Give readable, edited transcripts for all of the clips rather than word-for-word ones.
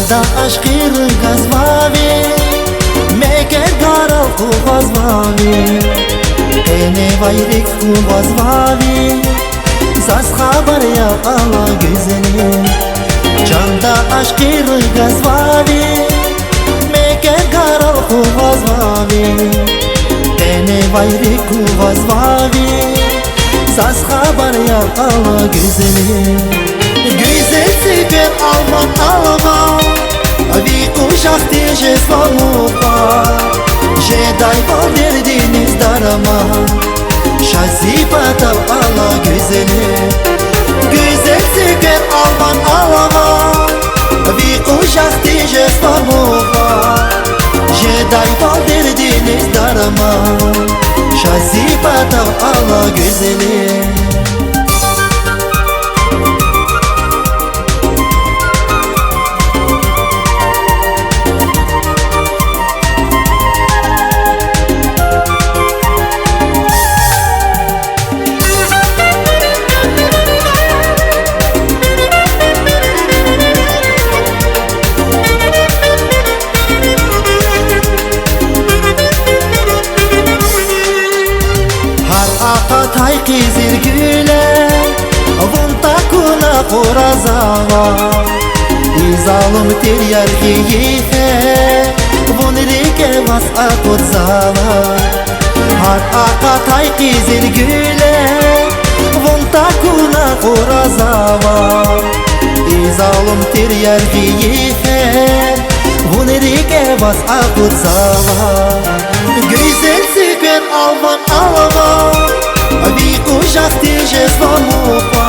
Canda aşkı gazvavi Meker garal ku gazvavi Ene vayrik ku gazvavi Saz haber ya Allah güzelim Canda aşkı gazvavi Meker garal ku gazvavi Ene vayrik ku gazvavi Saz haber ya Allah güzelim Güzel süper Alman Alman Avi kuşak diye slamupa Jeday val derdiniz darama Şazi patav Allah güzeli Güzel süper Alman Alman Avi kuşak diye slamupa Jeday val derdiniz darama Şazi patav Allah güzeli Tay kizir güle Vunta kuna kurazava İzalım tir yargiye Vunrike vas akut zava Har aka tay kizir güle Vunta kuna kurazava İzalım tir yargiye Vunrike vas akut zava Güzel süper Alman Alman Avi kuşak diye slamupa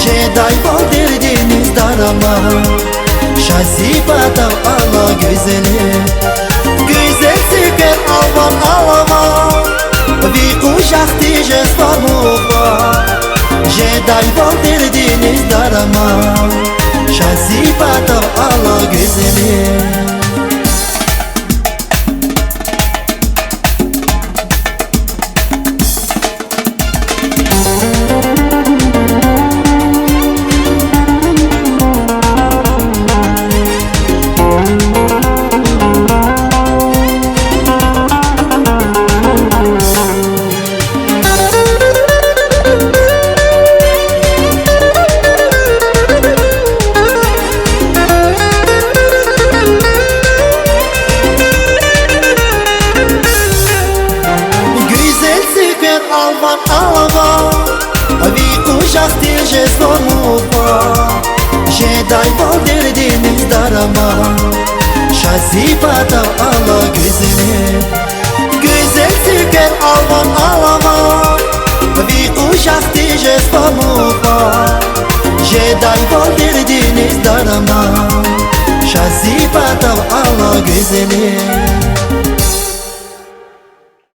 Jeday val derdiniz darama Şazi patav Allah güzeli Güzel süper Alman Alman Avi kuşak diye slamupa Jeday val derdiniz darama Şazi patav Allah güzeli Alman Alman Avi kuşak diye slamupa Jeday val derdiniz darama Şazi patav Allah güzeli Güzel süper Alman Alman Avi kuşak diye slamupa Jeday val derdiniz darama Şazi patav Allah güzeli